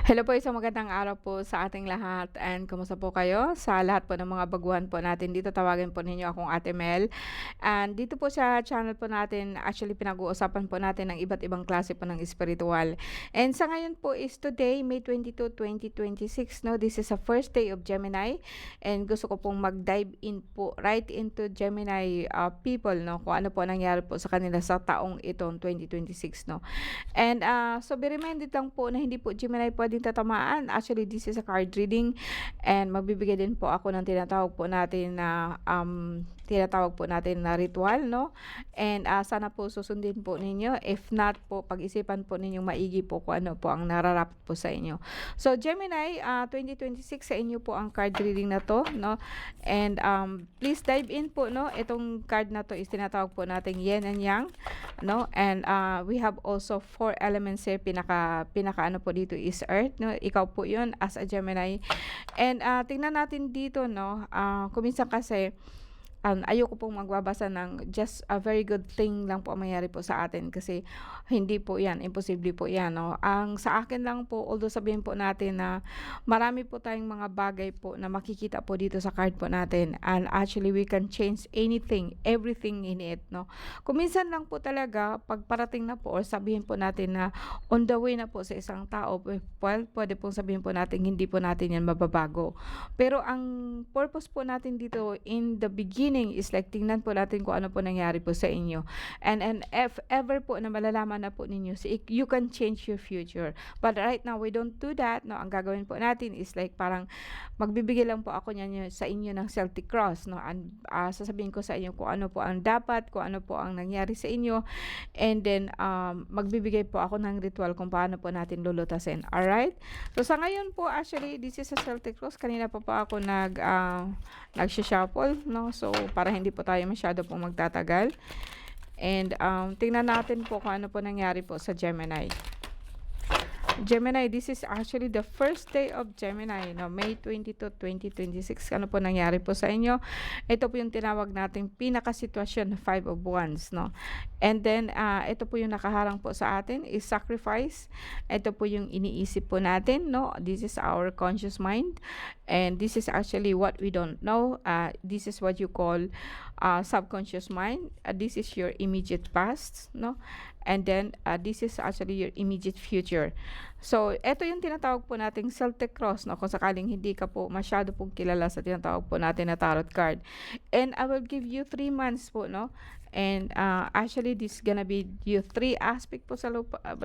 Hello po, isang magandang araw po sa ating lahat and kumusta po kayo? Sa lahat po ng mga baguhan po natin dito, tawagin po ninyo akong Ate Mel. And dito po sa channel po natin, actually pinag-uusapan po natin ng iba't ibang klase po ng espiritual. And sa ngayon po is today, May 22, 2026, no? This is the first day of Gemini and gusto ko pong mag-dive in po right into Gemini people, no? Kung ano po nangyari po sa kanila sa taong itong 2026, no? And so be reminded lang po na hindi po Gemini pwedeng tatamaan. Actually, this is a card reading and magbibigay din po ako ng tinatawag po natin na ritual, no? And sana po susundin po ninyo. If not po, pag-isipan po ninyong maigi po kung ano po ang nararapat po sa inyo. So Gemini, 2026 sa inyo po ang card reading na to, no? And please dive in po, no? Itong card na to is tinatawag po nating Yin and Yang, no? And we have also four elements here. Pinaka ano po dito is earth, no? Ikaw po 'yun as a Gemini. And tingnan natin dito, no? Kuminsan kasi ayoko pong magbabasa ng just a very good thing lang po ang mangyari po sa atin kasi hindi po yan, imposible po yan, no? Ang sa akin lang po, although sabihin po natin na marami po tayong mga bagay po na makikita po dito sa card po natin and actually we can change anything, everything in it, no? Kuminsan lang po talaga, pag parating na po or sabihin po natin na on the way na po sa isang tao, well, pwede pong sabihin po natin hindi po natin yan mababago. Pero ang purpose po natin dito in the beginning is like tingnan po natin kung ano po nangyari po sa inyo. And if ever po na malalaman na po ninyo, you can change your future. But right now, we don't do that. No? Ang gagawin po natin is like parang magbibigay lang po ako niyan sa inyo ng Celtic Cross. No? And sasabihin ko sa inyo kung ano po ang dapat, kung ano po ang nangyari sa inyo. And then, magbibigay po ako ng ritual kung paano po natin lulutasin. Alright? So, sa ngayon po, actually, this is a Celtic Cross. Kanina pa po ako nag-shuffle, no? So, para hindi po tayo masyado pong magtatagal. And tingnan natin po kung ano po nangyari po sa Gemini. Gemini, this is actually the first day of Gemini, no? May 22, 2026. Ano po nangyari po sa inyo? Ito po yung tinawag nating pinakasitwasyon, 5 of Wands, no? And then, ito po yung nakaharang po sa atin is sacrifice. Ito po yung iniisip po natin, no? This is our conscious mind. And this is actually what we don't know. This is what you call subconscious mind. This is your immediate past, no? And then, this is actually your immediate future. So, ito yung tinatawag po nating Celtic Cross, no? Kung sakaling hindi ka po masyado pong kilala sa tinatawag po natin na tarot card. And I will give you 3 months po, no? And actually, this is gonna be yung 3 aspect po sa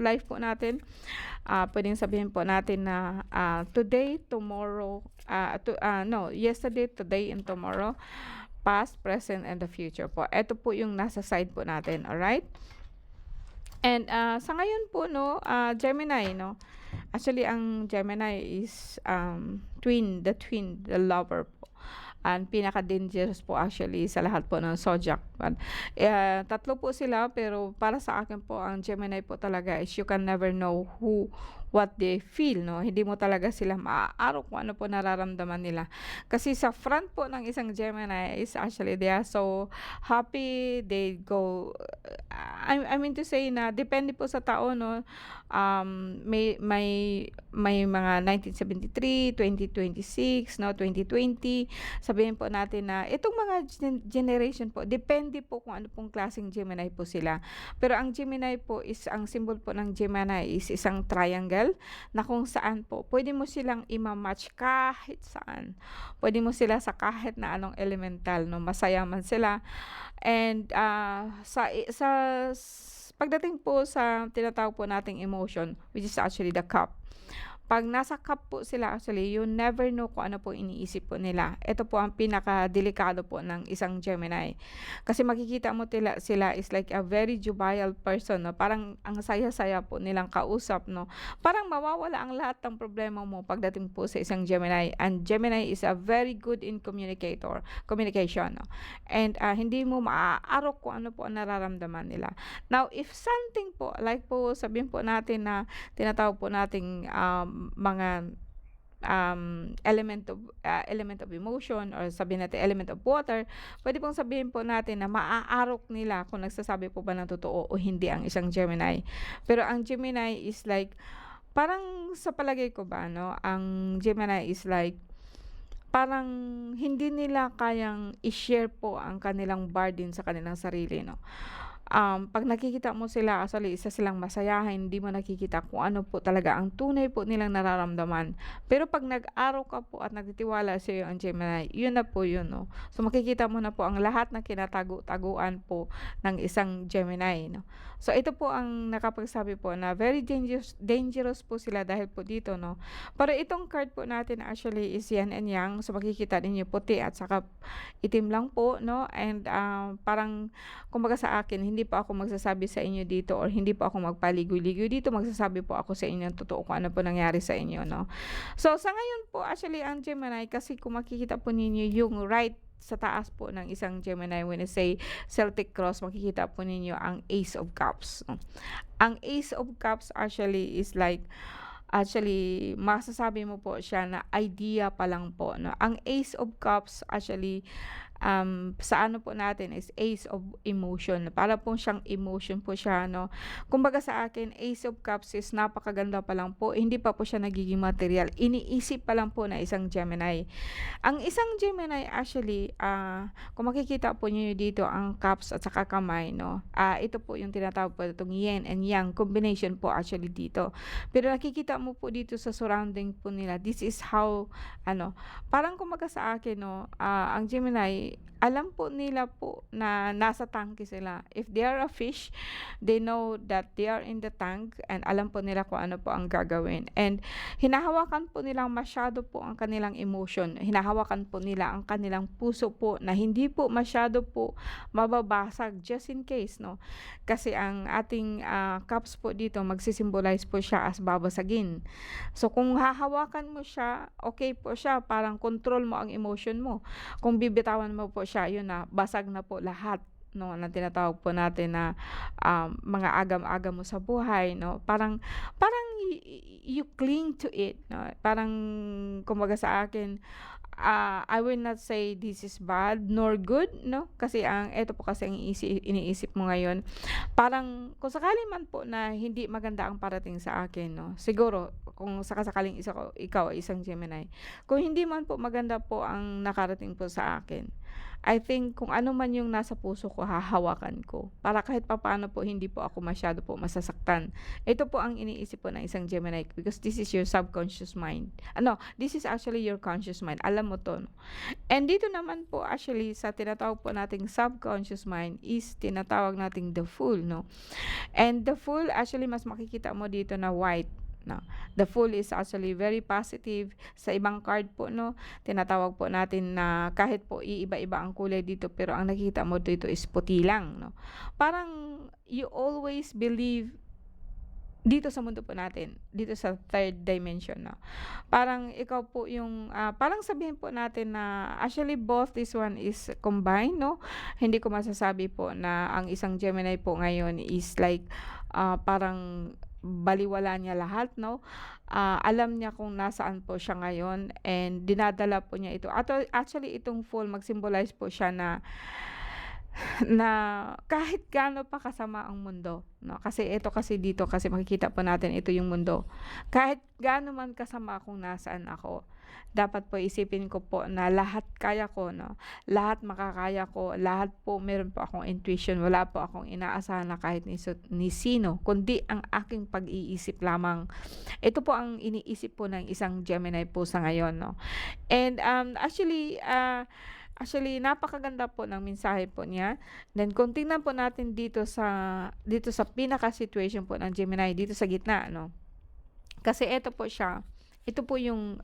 life po natin. Pwedeng sabihin po natin na today, tomorrow, yesterday, today, and tomorrow, past, present, and the future po. Ito po yung nasa side po natin, alright? And sa ngayon po, no, Gemini, no, actually ang Gemini is the lover po. And pinaka-dangerous po actually sa lahat po ng zodiac. Tatlo po sila pero para sa akin po ang Gemini po talaga is you can never know what they feel, no? Hindi mo talaga sila maaarok kung ano po nararamdaman nila. Kasi sa front po ng isang Gemini is actually they are so happy, they go, I mean to say na depende po sa tao, no? May mga 1973, 2026, no, 2020. Sabihin po natin na itong mga generation po, depende po kung ano pong klaseng Gemini po sila. Pero ang Gemini po is, ang symbol po ng Gemini is isang triangle na kung saan po, pwede mo silang ima-match kahit saan. Pwede mo sila sa kahit na anong elemental, no, masaya man sila. And pagdating po sa tinatawag po nating emotion, which is actually the cup. Pag nasa cup po sila, actually, you never know kung ano po iniisip po nila. Ito po ang pinaka-delikado po ng isang Gemini. Kasi makikita mo sila is like a very jovial person, no? Parang ang saya-saya po nilang kausap, no? Parang mawawala ang lahat ng problema mo pagdating po sa isang Gemini. And Gemini is a very good in communication, no? And hindi mo maaarok kung ano po ang nararamdaman nila. Now, if something po, like po, sabihin po natin na tinatawag po nating mga element of emotion or sabihin natin element of water, pwede pong sabihin po natin na maaarok nila kung nagsasabi po ba ng totoo o hindi ang isang Gemini. Pero ang Gemini is like parang sa palagay ko ba, no, ang Gemini is like, parang hindi nila kayang i-share po ang kanilang burden sa kanilang sarili, no. 'Pag nakikita mo sila actually isa silang masayahin, hindi mo nakikita kung ano po talaga ang tunay po nilang nararamdaman. Pero 'pag nag-araw ka po at nagtitiwala sa'yo ang Gemini, yun na po yun, 'no. So, makikita mo na po ang lahat ng kinatago-taguan po ng isang Gemini, 'no. So, ito po ang nakapagsabi po na very dangerous dangerous po sila dahil po dito, 'no. Pero itong card po natin actually is Yin and Yang. So, makikita ninyo puti at saka itim lang po, 'no, and, parang kumbaga sa akin, hindi po ako magsasabi sa inyo dito or hindi po ako magpaligoy-ligoy dito, magsasabi po ako sa inyo ng totoo kung ano po nangyari sa inyo, 'no. So, sa ngayon po actually ang Gemini kasi kung makikita po ninyo yung right sa taas po ng isang Gemini when I say Celtic cross, makikita po ninyo ang Ace of Cups, 'no. Ang Ace of Cups actually is like, actually masasabi mo po siya na idea pa lang po, 'no. Ang Ace of Cups actually, sa ano po natin is Ace of Emotion. Para po siyang emotion po siya, 'no. Kumbaga sa akin, Ace of Cups is napakaganda pa lang po, hindi pa po siya nagiging material. Iniisip pa lang po na isang Gemini. Ang isang Gemini actually, kung makikita po niyo dito ang cups at saka kamay, 'no. Ito po yung tinatawag po itong Yin and Yang combination po actually dito. Pero nakikita mo po dito sa surrounding po nila, this is how ano, parang kumbaga sa akin, 'no, ang Gemini, alam po nila po na nasa tangke sila. If they are a fish, they know that they are in the tank and alam po nila kung ano po ang gagawin. And hinahawakan po nilang masyado po ang kanilang emotion. Hinahawakan po nila ang kanilang puso po na hindi po masyado po mababasag just in case, 'no. Kasi ang ating, cups po dito magsi-symbolize po siya as babasagin. So, kung hahawakan mo siya, okay po siya, parang control mo ang emotion mo. Kung bibitawan mo po siya, yun na, basag na po lahat, 'no, na tinatawag po natin na, mga agam-agam mo sa buhay, 'no. Parang parang you cling to it, 'no. Parang kumbaga sa akin, I will not say this is bad nor good, 'no, kasi ang eto po kasi ang iniisip mo ngayon, parang kung sakali man po na hindi maganda ang parating sa akin, 'no, siguro kung saka-sakaling ikaw ay isang Gemini, kung hindi man po maganda po ang nakarating po sa akin, I think kung ano man yung nasa puso ko hahawakan ko, para kahit papaano po hindi po ako masyado po masasaktan. Ito po ang iniisip po ng isang Gemini because this is your subconscious mind. Ano, this is actually your conscious mind. Alam mo 'to, 'no. And dito naman po actually sa tinatawag po nating subconscious mind is tinatawag nating the Fool, 'no. And the Fool actually mas makikita mo dito na white, 'no. The Fool is actually very positive. Sa ibang card po, 'no, tinatawag po natin na kahit po iiba-iba ang kulay dito pero ang nakikita mo dito is puti lang, 'no. Parang you always believe dito sa mundo po natin, dito sa third dimension, 'no. Parang ikaw po yung, parang sabihin po natin na actually both this one is combined, 'no. Hindi ko masasabi po na ang isang Gemini po ngayon is like, parang balewala niya lahat, 'no. Alam niya kung nasaan po siya ngayon and dinadala po niya ito. Actually itong Fool mag-symbolize po siya na na kahit gaano pa kasama ang mundo, 'no, kasi ito kasi dito kasi makikita po natin ito yung mundo. Kahit gaano man kasama kung nasaan ako, dapat po isipin ko po na lahat kaya ko, 'no, lahat makakaya ko, lahat po meron po akong intuition, wala po akong inaasahan na kahit ni sino kundi ang aking pag-iisip lamang. Ito po ang iniisip po ng isang Gemini po sa ngayon, 'no. And, actually napakaganda po ng mensahe po niya. Then kung tingnan po natin dito sa pinaka-situation po ng Gemini dito sa gitna, 'no. Kasi eto po siya, ito po yung,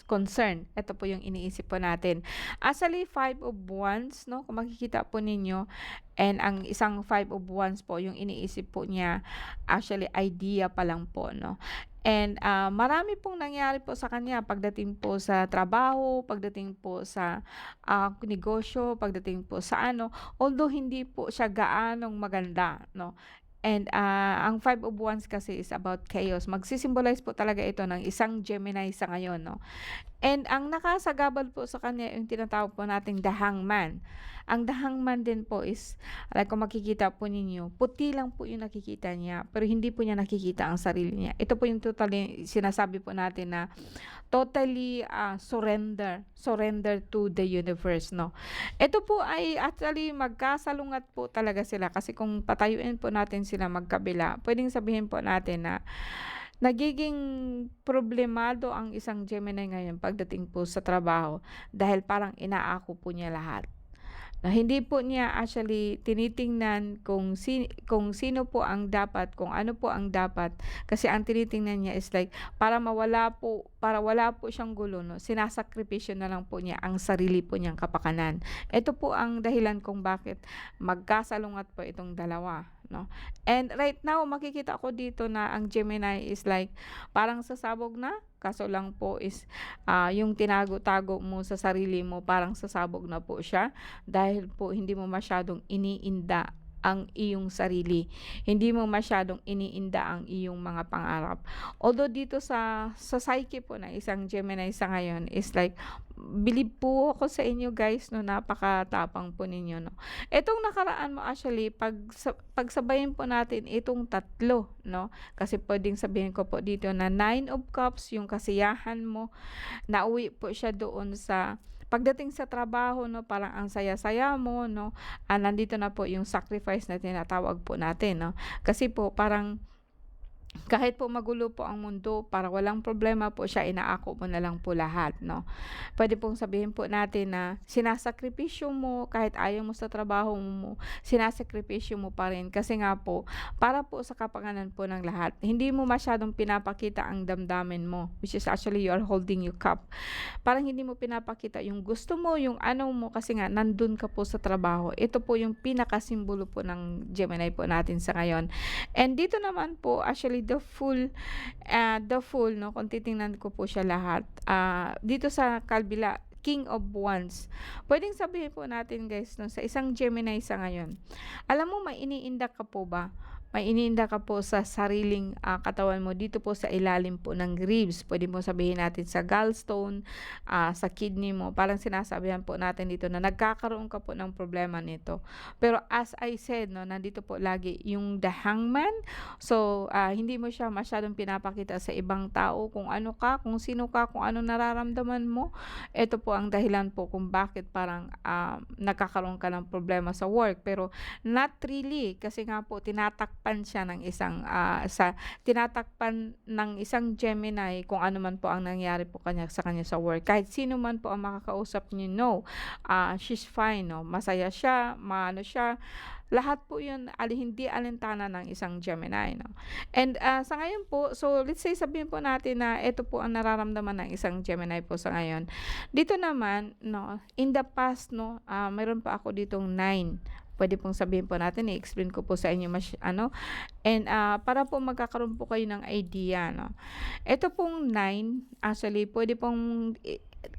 concern, eto po yung iniisip po natin. Actually, Five of Wands, 'no, kung makikita po ninyo and ang isang Five of Wands po yung iniisip po niya, actually idea pa lang po, 'no. And, marami pong nangyari po sa kanya pagdating po sa trabaho, pagdating po sa, negosyo, pagdating po sa ano, although hindi po siya gaanong maganda, 'no. And, ang Five of Wands kasi is about chaos. Magsi-symbolize po talaga ito ng isang Gemini sa ngayon, 'no. And ang nakasagabal po sa kanya yung tinatawag po nating The Hangman. Ang The Hangman din po is, like kung makikita po ninyo, puti lang po yung nakikita niya, pero hindi po niya nakikita ang sarili niya. Ito po yung totally sinasabi po natin na totally surrender to the universe, no. Ito po ay actually magkasalungat po talaga sila, kasi kung patayuin po natin sila magkabila, pwedeng sabihin po natin na nagiging problemado ang isang Gemini ngayon pagdating po sa trabaho, dahil parang inaako po niya lahat. Na hindi po niya actually tinitingnan kung sino po ang dapat, kung ano po ang dapat. Kasi ang tinitingnan niya is like para wala po siyang gulo, no, sinasakripisyo na lang po niya ang sarili po niyang kapakanan. Ito po ang dahilan kung bakit magkasalungat po itong dalawa, no. And right now makikita ko dito na ang Gemini is like parang sasabog na, kaso lang po is yung tinago-tago mo sa sarili mo, parang sasabog na po siya, dahil po hindi mo masyadong iniinda ang iyong sarili. Hindi mo masyadong iniinda ang iyong mga pangarap. Although dito sa psyche po ng isang Gemini sa ngayon is like, believe po ako sa inyo guys, no, napakatapang po ninyo, no. Etong nakaraan mo actually, pagsabayin po natin itong tatlo, no, kasi pwedeng sabihin ko po dito na 9 of Cups, yung kasiyahan mo, nauwi po siya doon sa pagdating sa trabaho, no, parang ang saya-saya mo, no. Nandito na po yung sacrifice na tinatawag po natin, no. Kasi po parang kahit po magulo po ang mundo, para walang problema po siya, inaako mo na lang po lahat, no. Pwede pong sabihin po natin na sinasakripisyo mo, kahit ayaw mo sa trabaho mo, sinasakripisyo mo pa rin, kasi nga po, para po sa kapakanan po ng lahat. Hindi mo masyadong pinapakita ang damdamin mo, which is actually you are holding your cup. Parang hindi mo pinapakita yung gusto mo, yung ano mo, kasi nga nandun ka po sa trabaho. Ito po yung pinakasimbolo po ng Gemini po natin sa ngayon. And dito naman po, actually, the full, no, kung titingnan ko po siya lahat, dito sa kalbila, King of Wands. Pwedeng sabihin po natin guys, no, sa isang Gemini sa ngayon, alam mo, may iniinda ka po ba? May iniinda ka po sa sariling katawan mo, dito po sa ilalim po ng ribs. Pwede po sabihin natin sa gallstone, sa kidney mo. Parang sinasabihan po natin dito na nagkakaroon ka po ng problema nito. Pero as I said, no, nandito po lagi yung The Hangman. So, hindi mo siya masyadong pinapakita sa ibang tao kung ano ka, kung sino ka, kung ano nararamdaman mo. Ito po ang dahilan po kung bakit parang nagkakaroon ka ng problema sa work. Pero not really, kasi nga po tinatakpan siya ng tinatakpan ng isang Gemini kung ano man po ang nangyari po sa kanya sa work. Kahit sino man po ang makakausap niyo, no, she's fine, no, masaya siya, maano siya. Lahat po yun, hindi alintana ng isang Gemini, no. And sa ngayon po, so let's say sabihin po natin na ito po ang nararamdaman ng isang Gemini po sa ngayon. Dito naman, no, in the past, no, meron pa ako ditong 9. Pwede pong sabihin po natin, i-explain ko po sa inyo and para po magkakaroon po kayo ng idea, no. Ito pong 9, actually, pwede pong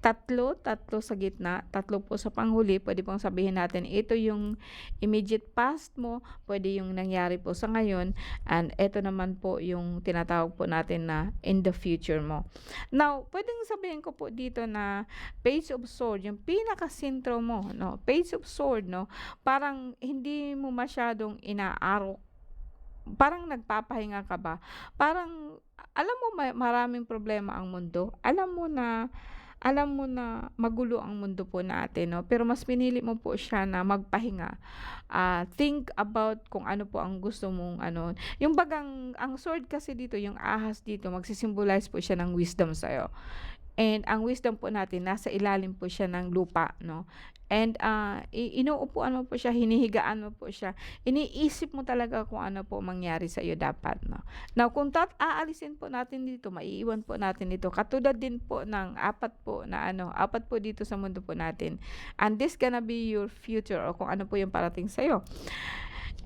tatlo sa gitna, tatlo po sa panghuli. Pwede pong sabihin natin, ito yung immediate past mo, pwede yung nangyari po sa ngayon, and ito naman po yung tinatawag po natin na in the future mo. Now, pwedeng sabihin ko po dito na Page of Sword, yung pinaka-sentro mo, no, Page of Sword, no, parang hindi mo masyadong inaarok, parang nagpapahinga ka ba? Parang alam mo, maraming problema ang mundo. Alam mo na magulo ang mundo po natin, no? Pero mas pinili mo po siya na magpahinga. Think about kung ano po ang gusto mong ano. Yung bagang, ang sword kasi dito, yung ahas dito, magsisimbolize po siya ng wisdom sa'yo. And ang wisdom po natin, nasa ilalim po siya ng lupa, no? And inuupuan mo po siya, hinihigaan mo po siya. Iniisip mo talaga kung ano po mangyari sa iyo dapat, no? Now, kung aalisin po natin dito, maiiwan po natin dito. Katulad din po ng apat po dito sa mundo po natin. And this gonna be your future, o kung ano po yung parating sa iyo.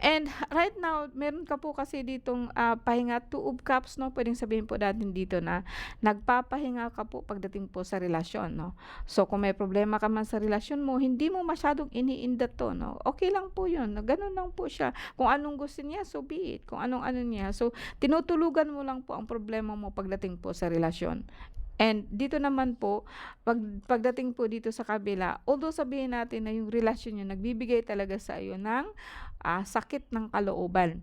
And right now, meron ka po kasi ditong pahinga, 2 of Cups, no? Pwedeng sabihin po natin dito na nagpapahinga ka po pagdating po sa relasyon, no? So, kung may problema ka man sa relasyon mo, hindi mo masyadong iniinda to, no? Okay lang po yun. Ganun lang po siya. Kung anong gusto niya, so be it. Kung anong ano niya. So, tinutulugan mo lang po ang problema mo pagdating po sa relasyon. And dito naman po, pagdating po dito sa kabila, although sabihin natin na yung relasyon niyo nagbibigay talaga sa iyo ng, sakit ng kalooban.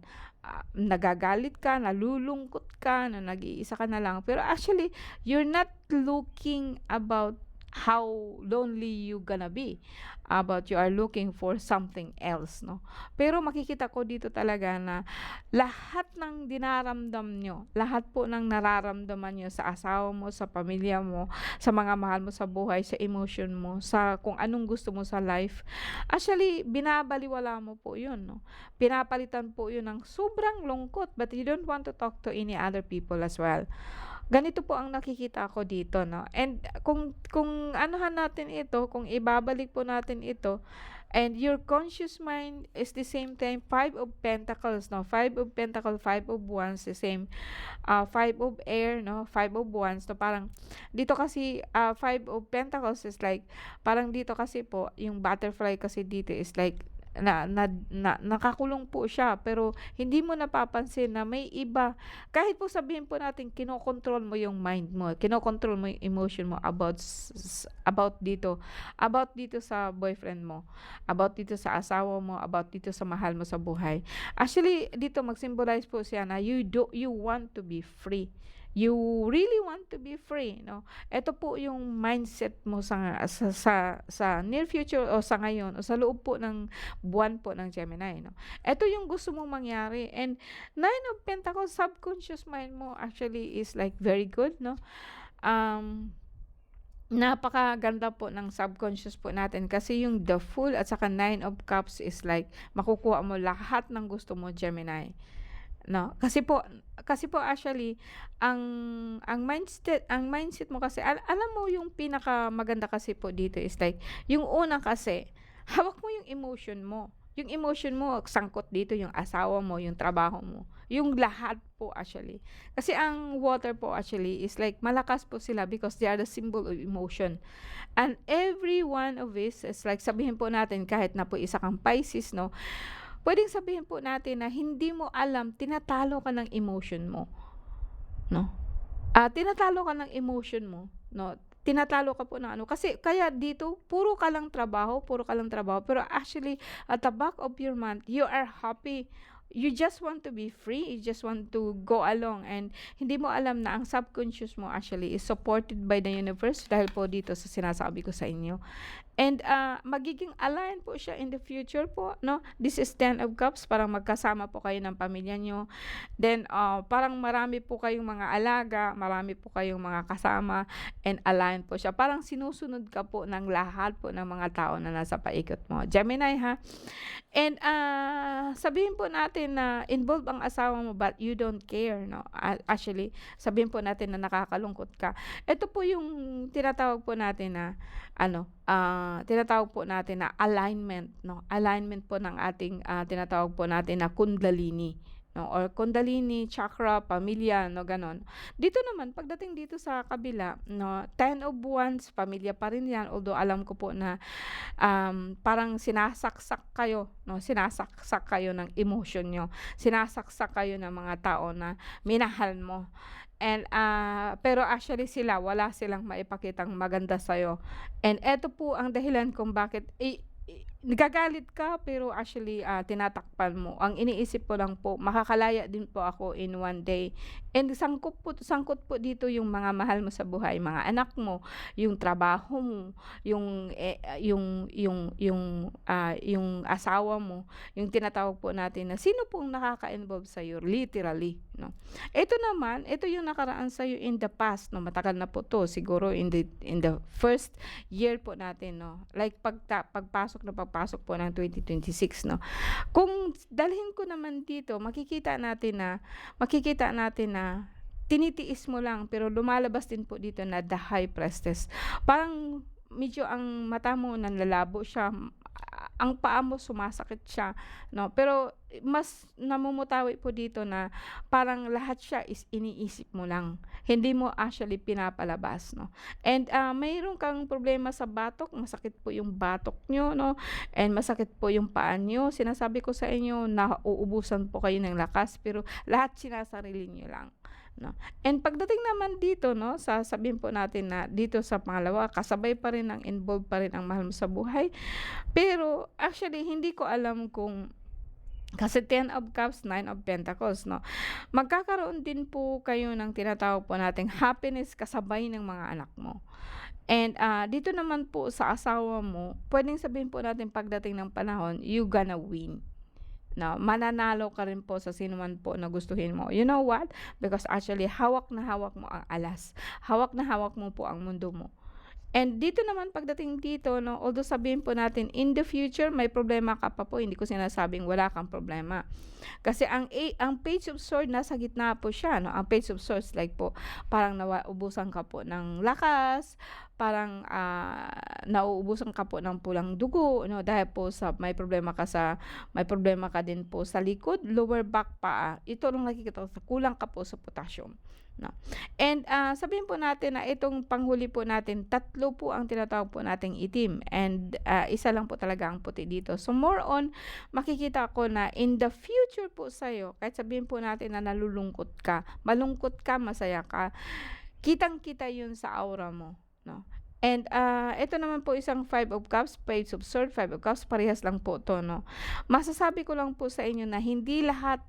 Nagagalit ka, nalulungkot ka, na nag-iisa ka na lang. Pero actually, you're not looking about how lonely you gonna be, about you are looking for something else, no? Pero makikita ko dito talaga na lahat ng dinaramdam niyo, lahat po ng nararamdaman niyo sa asawa mo, sa pamilya mo, sa mga mahal mo sa buhay, sa emotion mo, sa kung anong gusto mo sa life, actually binabaliwala mo po 'yun, no? Pinapalitan po 'yun ng sobrang lungkot, but you don't want to talk to any other people as well. Ganito po ang nakikita ko dito, no? And kung anuhan natin ito, kung ibabalik po natin ito, and your conscious mind is the same time Five of Pentacles, no? Five of Pentacles, Five of Wands, the same, Five of Air, no? Five of Wands, no? Parang dito kasi, Five of Pentacles is like, parang dito kasi po, yung butterfly kasi dito is like, nakakulong po siya, pero hindi mo napapansin na may iba. Kahit po sabihin po natin kinokontrol mo yung mind mo, kinokontrol mo yung emotion mo about dito sa boyfriend mo, about dito sa asawa mo, about dito sa mahal mo sa buhay. Actually, dito mag-symbolize po siya na you want to be free. You really want to be free, no? Ito po yung mindset mo sa near future o sa ngayon o sa loob po ng buwan po ng Gemini, no? Ito yung gusto mong mangyari. And Nine of Pentacles, subconscious mind mo actually is like very good, no? Napakaganda po ng subconscious po natin kasi yung the Fool at saka Nine of Cups is like makukuha mo lahat ng gusto mo, Gemini. No, kasi po actually ang mindset mo kasi alam mo yung pinakamaganda kasi po dito is like yung una kasi hawak mo yung emotion mo. Yung emotion mo sangkot dito yung asawa mo, yung trabaho mo, yung lahat po actually. Kasi ang water po actually is like malakas po sila because they are the symbol of emotion. And every one of this is like sabihin po natin kahit na po isa kang Pisces, no? Puwedeng sabihin po natin na hindi mo alam, tinatalo ka ng emotion mo, 'no? Tinatalo ka ng emotion mo, 'no? Tinatalo ka po ng ano, kasi kaya dito puro ka lang trabaho, pero actually at the back of your mind, you are happy. You just want to be free, you just want to go along, and hindi mo alam na ang subconscious mo actually is supported by the universe dahil po dito sa sinasabi ko sa inyo. And magiging align po siya in the future po, no? This is Ten of Cups, parang magkasama po kayo ng pamilya niyo. Then parang marami po kayong mga alaga, marami po kayong mga kasama, and align po siya. Parang sinusunod ka po ng lahat po ng mga tao na nasa paikot mo. Gemini, ha? And sabihin po natin na involved ang asawa mo but you don't care, no? Actually, sabihin po natin na nakakalungkot ka. Ito po yung tinatawag po natin na tinatawag po natin na alignment, no? Alignment po ng ating tinatawag po natin na Kundalini, no? Or Kundalini chakra, pamilya, no, ganon. Dito naman pagdating dito sa kabila, no, Ten of Wands, pamilya pa rin 'yan, although alam ko po na parang sinasaksak kayo, no? Sinasaksak kayo ng emotion niyo. Sinasaksak kayo ng mga tao na minahal mo. And pero actually sila wala silang maipakitang maganda sa'yo. And eto po ang dahilan kung bakit nagagalit ka pero actually tinatakpan mo. Ang iniisip ko lang po, makakalaya din po ako in one day. And sangkot po dito yung mga mahal mo sa buhay, mga anak mo, yung trabaho mo, yung asawa mo, yung tinatawag po natin na sino pong nakaka-involve sa iyo literally, no? Ito yung nakaraan sa iyo in the past, no? Matagal na po to, siguro in the first year po natin, no? Like pagpasok po ng 2026, no? Kung dalhin ko naman dito, makikita natin na tinitiis mo lang pero lumalabas din po dito na the High Priestess. Parang medyo ang mata mo nanlalabo siya, ang paa mo sumasakit siya, no? Pero mas namumutawi po dito na parang lahat siya is iniisip mo lang. Hindi mo actually pinapalabas, no? And mayroon kang problema sa batok, masakit po yung batok nyo, no? And masakit po yung paa nyo. Sinasabi ko sa inyo na uubusan po kayo ng lakas pero lahat sinasarili nyo lang. no? And pagdating naman dito, no, sasabihin po natin na dito sa pangalawa, kasabay pa rin ang involved pa rin ang mahal mo sa buhay. Pero actually hindi ko alam kung kasi 10 of Cups, 9 of Pentacles, no? Magkakaroon din po kayo ng tinatawag po nating happiness kasabay ng mga anak mo. And dito naman po sa asawa mo, pwedeng sabihin po natin pagdating ng panahon, you gonna win. No, mananalo ka rin po sa sino man po na gustuhin mo. You know what? Because actually, hawak na hawak mo ang alas. Hawak na hawak mo po ang mundo mo. And dito naman pagdating dito, no, although sabihin po natin in the future may problema ka pa po, hindi ko sinasabing wala kang problema. Kasi ang Page of Swords nasa gitna po siya, no. Ang Page of Swords like po parang nauubusan ka po ng lakas, parang nauubusan ka po ng pulang dugo, no, dahil po sa may problema ka din po sa likod, lower back pa. Ito lang nakikita ko, kulang ka po sa potassium. No. And sabihin po natin na itong panghuli po natin, 3 po ang tinatawag po nating itim and isa lang po talaga ang puti dito. So more on, makikita ko na in the future po sa'yo, kahit sabihin po natin na nalulungkot ka, malungkot ka, masaya ka, kitang-kita yun sa aura mo. No. And ito naman po isang 5 of Cups, Page of Swords, 5 of Cups, parehas lang po to, no. Masasabi ko lang po sa inyo na hindi lahat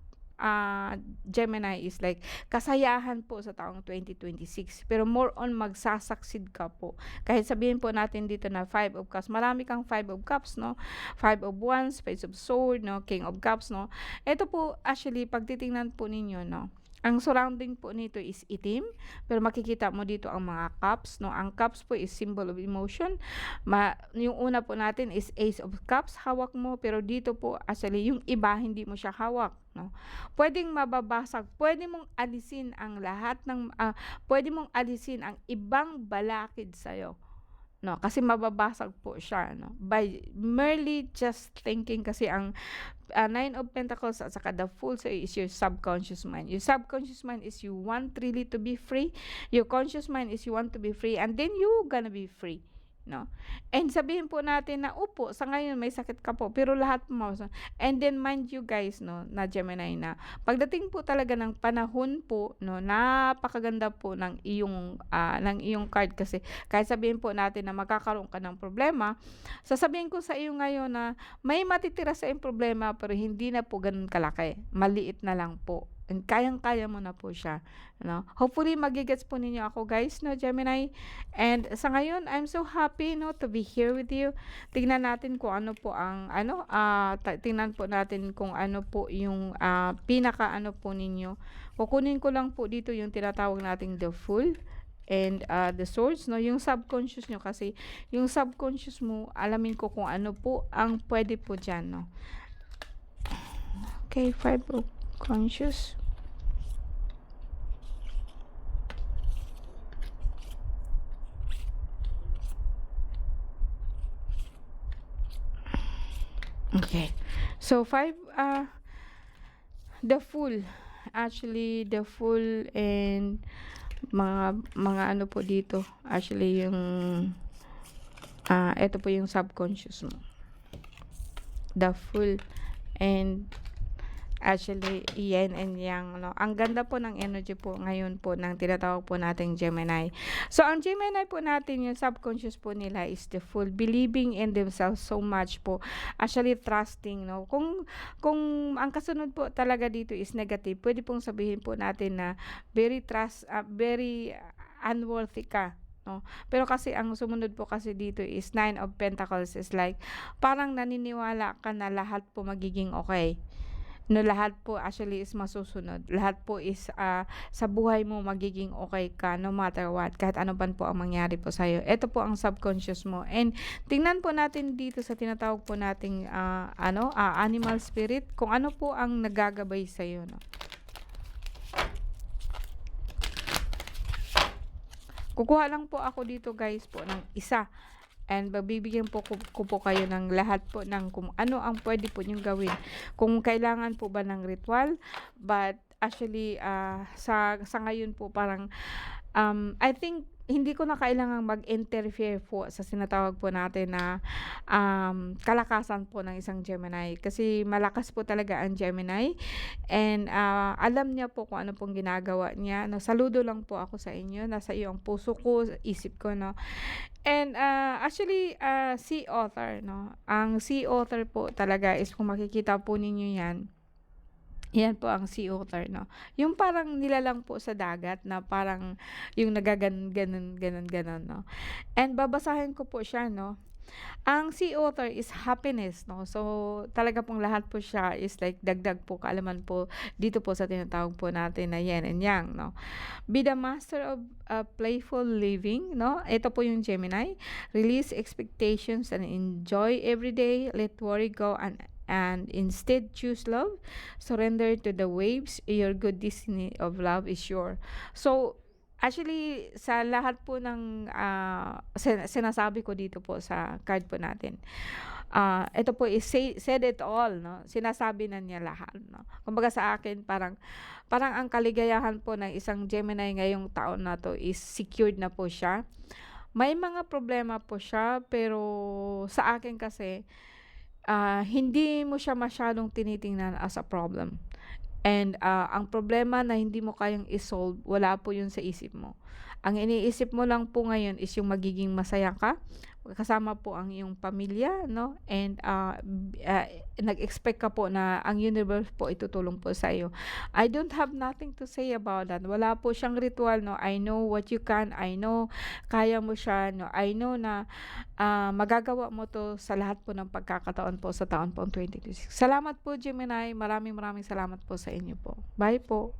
Gemini is like kasayahan po sa taong 2026, pero more on magsasucceed ka po. Kahit sabihin po natin dito na 5 of Cups, marami kang 5 of Cups, no, 5 of Wands, Page of Sword, no, King of Cups, no. Ito po actually pag titingnan po ninyo, no, ang surrounding po nito is itim, pero makikita mo dito ang mga cups, no. Ang cups po is symbol of emotion. Yung una po natin is Ace of Cups, hawak mo, pero dito po actually yung iba hindi mo siya hawak, no. Pwedeng mababasag, pwede mong alisin ang lahat ng pwede mong alisin ang ibang balakid sa no, kasi mababasag po siya, no, by merely just thinking. Kasi ang 9 of Pentacles at saka the Fool is your subconscious mind. Your subconscious mind is you want really to be free. Your conscious mind is you want to be free, and then you gonna be free, no. And sabihin po natin na upo sa ngayon may sakit ka po, pero lahat po and then mind you guys, no, na Gemini, na pagdating po talaga ng panahon po, no, napakaganda po ng iyong card. Kasi kahit sabihin po natin na magkakaroon ka ng problema, sasabihin ko sa iyo ngayon na may matitira sa iyong problema, pero hindi na po ganun kalaki, maliit na lang po. And kayang-kaya mo na po siya, no. Hopefully magigets po ninyo ako guys, no, Gemini. And sa ngayon, I'm so happy, no, to be here with you. Tingnan natin kung ano po ang tingnan po natin kung ano po yung pinaka po ninyo. Kukunin ko lang po dito yung tinatawag nating the Fool and the Swords, no, yung subconscious nyo. Kasi yung subconscious mo, alamin ko kung ano po ang pwede po dyan, no. Okay, 5 of Conscious. Okay. So 5 the Fool. Actually, the Fool and mga ano po dito. Actually yung ito po yung subconscious mo. The Fool and actually yin and yang, no. Ang ganda po ng energy po ngayon po ng tinatawag po nating Gemini. So ang Gemini po natin, yung subconscious po nila is the Fool, believing in themselves so much po, actually trusting, no. Kung ang kasunod po talaga dito is negative, pwede pong sabihin po natin na very unworthy ka, no. Pero kasi ang sumunod po kasi dito is 9 of Pentacles, is like parang naniniwala ka na lahat po magiging okay, no. Lahat po actually is masusunod. Lahat po is sa buhay mo magiging okay ka no matter what. Kahit ano pa po ang mangyari po sa'yo. Ito po ang subconscious mo. And tingnan po natin dito sa tinatawag po nating animal spirit, kung ano po ang nagagabay sa'yo, no. Kukuha lang po ako dito guys po ng isa. And babibigyan ko po kayo ng lahat po ng kung ano ang pwede po niyong gawin. Kung kailangan po ba ng ritual. But actually, sa ngayon po parang, I think, hindi ko na kailangang mag-interfere po sa sinatawag po natin na, kalakasan po ng isang Gemini. Kasi malakas po talaga ang Gemini and, alam niya po kung ano pong ginagawa niya 'no. Saludo lang po ako sa inyo, nasa iyo ang puso ko, isip ko 'no. And, actually, sea otter 'no, ang sea otter po talaga is kung makikita po ninyo 'yan po ang sea otter 'no. Yung parang nilalang po sa dagat na parang yung nagaganon-ganon, gano'n-ganon 'no. And babasahin ko po siya 'no. Ang sea otter is happiness 'no. So, talaga pong lahat po siya is like dagdag po kaalaman po dito po sa tinatawag po natin na yin and yang 'no. Be the master of, playful living 'no. Ito po yung Gemini. Release expectations and enjoy every day. Let worry go and instead choose love. Surrender to the waves. Your good destiny of love is sure. So, actually sa lahat po ng, sinasabi ko dito po sa card po natin, ito po is said it all 'no, sinasabi na niya lahat 'no. Kumbaga sa akin parang parang ang kaligayahan po ng isang Gemini ngayong taon na 'to is secured na po siya. May mga problema po siya pero sa akin kasi, hindi mo siya masyadong tinitingnan as a problem. And, ang problema na hindi mo kayang i-solve, wala po yun sa isip mo. Ang iniisip mo lang po ngayon is yung magiging masaya ka, kasama po ang iyong pamilya, no? And, nag-expect ka po na ang universe po itutulong po sa iyo. I don't have nothing to say about that. Wala po siyang ritual, no? I know what you can. I know kaya mo siya, no? I know na, magagawa mo 'to sa lahat po ng pagkakataon po sa taon pong 2026. Salamat po, Gemini. Maraming maraming salamat po sa inyo po. Bye po.